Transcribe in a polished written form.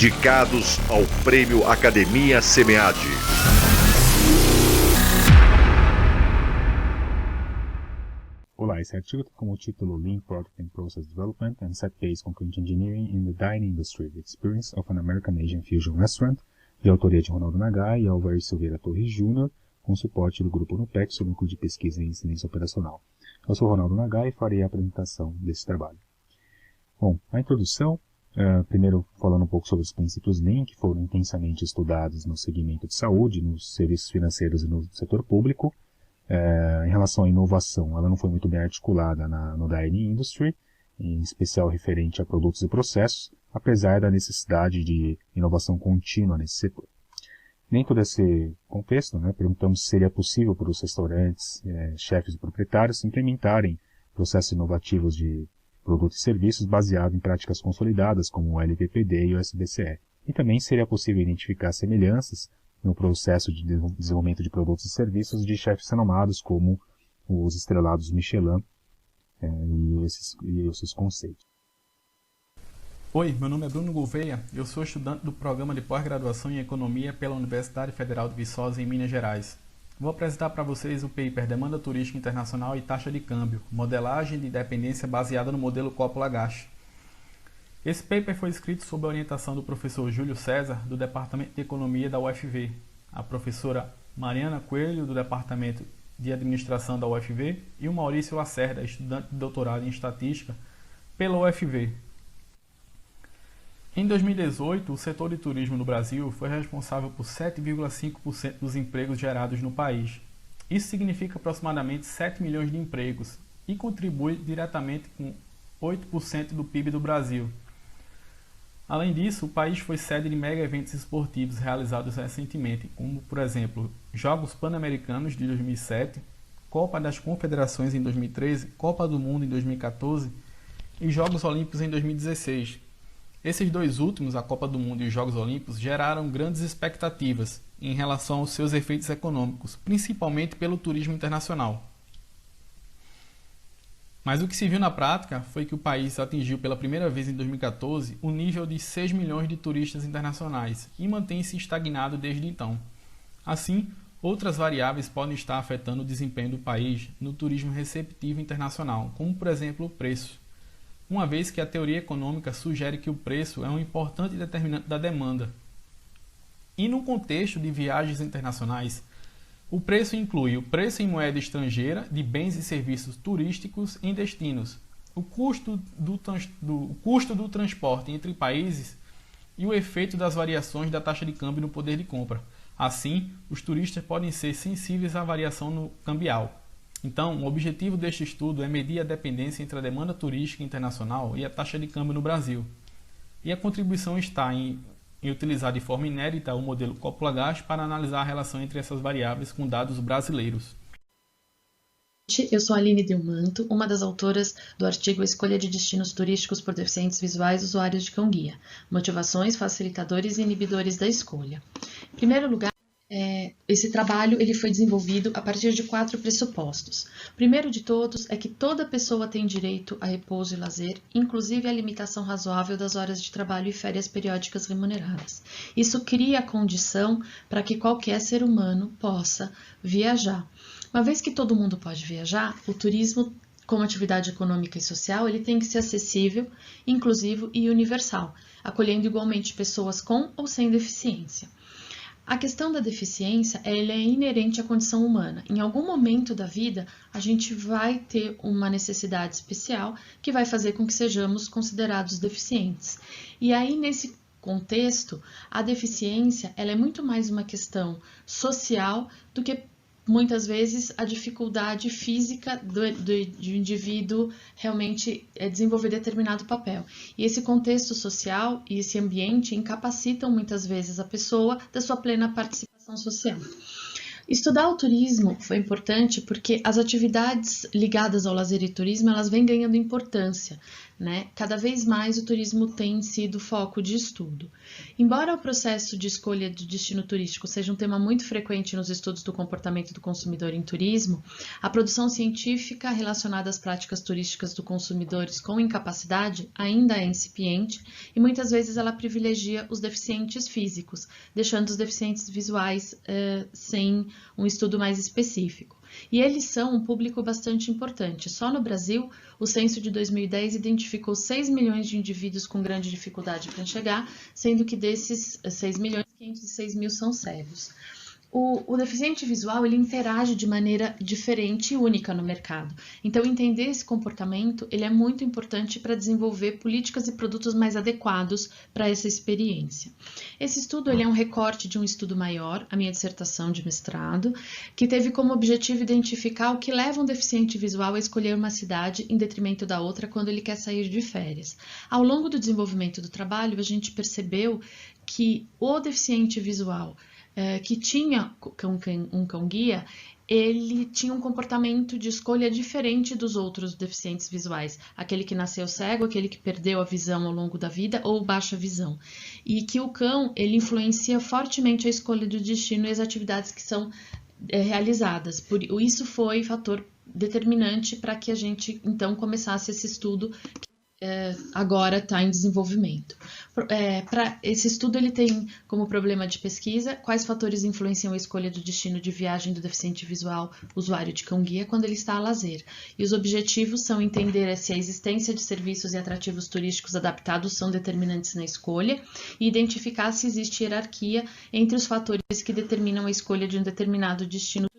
indicados ao Prêmio Academia SEMEAD. Olá, esse artigo tem como título Lean Product and Process Development and Set-Based Concurrent Engineering in the Dining Industry, The Experience of an American Asian Fusion Restaurant, de autoria de Ronaldo Nagai e Alvair Silveira Torres Jr., com suporte do Grupo NUPEX, o Núcleo de Pesquisa em Excelência Operacional. Eu sou Ronaldo Nagai e farei a apresentação desse trabalho. Bom, a introdução, primeiro falando um pouco sobre os princípios Lean, que foram intensamente estudados no segmento de saúde, nos serviços financeiros e no setor público. Em relação à inovação, ela não foi muito bem articulada no Dining Industry, em especial referente a produtos e processos, apesar da necessidade de inovação contínua nesse setor. Dentro desse contexto, perguntamos se seria possível para os restaurantes, chefes e proprietários implementarem processos inovativos de produtos e serviços baseados em práticas consolidadas, como o LVPD e o SBCE. E também seria possível identificar semelhanças no processo de desenvolvimento de produtos e serviços de chefes renomados, como os estrelados Michelin e esses conceitos. Oi, meu nome é Bruno Gouveia, eu sou estudante do Programa de Pós-Graduação em Economia pela Universidade Federal de Viçosa, em Minas Gerais. Vou apresentar para vocês o paper Demanda Turística Internacional e Taxa de Câmbio, Modelagem de Dependência baseada no modelo Coppola-Gash. Esse paper foi escrito sob a orientação do professor Júlio César, do Departamento de Economia da UFV, a professora Mariana Coelho, do Departamento de Administração da UFV, e o Maurício Lacerda, estudante de doutorado em Estatística pela UFV. Em 2018, o setor de turismo no Brasil foi responsável por 7,5% dos empregos gerados no país. Isso significa aproximadamente 7 milhões de empregos e contribui diretamente com 8% do PIB do Brasil. Além disso, o país foi sede de mega eventos esportivos realizados recentemente, como, por exemplo, Jogos Pan-Americanos de 2007, Copa das Confederações em 2013, Copa do Mundo em 2014 e Jogos Olímpicos em 2016. Esses dois últimos, a Copa do Mundo e os Jogos Olímpicos, geraram grandes expectativas em relação aos seus efeitos econômicos, principalmente pelo turismo internacional. Mas o que se viu na prática foi que o país atingiu pela primeira vez em 2014 o nível de 6 milhões de turistas internacionais e mantém-se estagnado desde então. Assim, outras variáveis podem estar afetando o desempenho do país no turismo receptivo internacional, como por exemplo o preço, uma vez que a teoria econômica sugere que o preço é um importante determinante da demanda. E no contexto de viagens internacionais, o preço inclui o preço em moeda estrangeira de bens e serviços turísticos em destinos, o custo do transporte entre países e o efeito das variações da taxa de câmbio no poder de compra. Assim, os turistas podem ser sensíveis à variação no cambial. Então, o objetivo deste estudo é medir a dependência entre a demanda turística internacional e a taxa de câmbio no Brasil. E a contribuição está em utilizar de forma inédita o modelo Coppola-Gash para analisar a relação entre essas variáveis com dados brasileiros. Eu sou a Aline Delmanto, uma das autoras do artigo Escolha de Destinos Turísticos por Deficientes Visuais Usuários de Cão-Guia, Motivações, Facilitadores e Inibidores da Escolha. Em primeiro lugar, esse trabalho ele foi desenvolvido a partir de 4 pressupostos. O primeiro de todos é que toda pessoa tem direito a repouso e lazer, inclusive a limitação razoável das horas de trabalho e férias periódicas remuneradas. Isso cria a condição para que qualquer ser humano possa viajar. Uma vez que todo mundo pode viajar, o turismo, como atividade econômica e social, ele tem que ser acessível, inclusivo e universal, acolhendo igualmente pessoas com ou sem deficiência. A questão da deficiência ela é inerente à condição humana. Em algum momento da vida, a gente vai ter uma necessidade especial que vai fazer com que sejamos considerados deficientes. E aí, nesse contexto, a deficiência ela é muito mais uma questão social do que muitas vezes a dificuldade física do indivíduo realmente desenvolver determinado papel. E esse contexto social e esse ambiente incapacitam muitas vezes a pessoa da sua plena participação social. Estudar o turismo foi importante porque as atividades ligadas ao lazer e turismo elas vêm ganhando importância, né? Cada vez mais o turismo tem sido foco de estudo. Embora o processo de escolha de destino turístico seja um tema muito frequente nos estudos do comportamento do consumidor em turismo, a produção científica relacionada às práticas turísticas dos consumidores com incapacidade ainda é incipiente e muitas vezes ela privilegia os deficientes físicos, deixando os deficientes visuais sem um estudo mais específico. E eles são um público bastante importante. Só no Brasil, o censo de 2010 identificou 6 milhões de indivíduos com grande dificuldade para enxergar, sendo que desses 6 milhões, 506 mil são cegos. O deficiente visual ele interage de maneira diferente e única no mercado. Então, entender esse comportamento ele é muito importante para desenvolver políticas e produtos mais adequados para essa experiência. Esse estudo ele é um recorte de um estudo maior, a minha dissertação de mestrado, que teve como objetivo identificar o que leva um deficiente visual a escolher uma cidade em detrimento da outra quando ele quer sair de férias. Ao longo do desenvolvimento do trabalho, a gente percebeu que o deficiente visual que tinha um cão-guia, ele tinha um comportamento de escolha diferente dos outros deficientes visuais, aquele que nasceu cego, aquele que perdeu a visão ao longo da vida ou baixa visão, e que o cão ele influencia fortemente a escolha do destino e as atividades que são realizadas. Por isso foi fator determinante para que a gente então começasse esse estudo agora está em desenvolvimento. Esse estudo ele tem como problema de pesquisa quais fatores influenciam a escolha do destino de viagem do deficiente visual usuário de cão-guia quando ele está a lazer. E os objetivos são entender se a existência de serviços e atrativos turísticos adaptados são determinantes na escolha e identificar se existe hierarquia entre os fatores que determinam a escolha de um determinado destino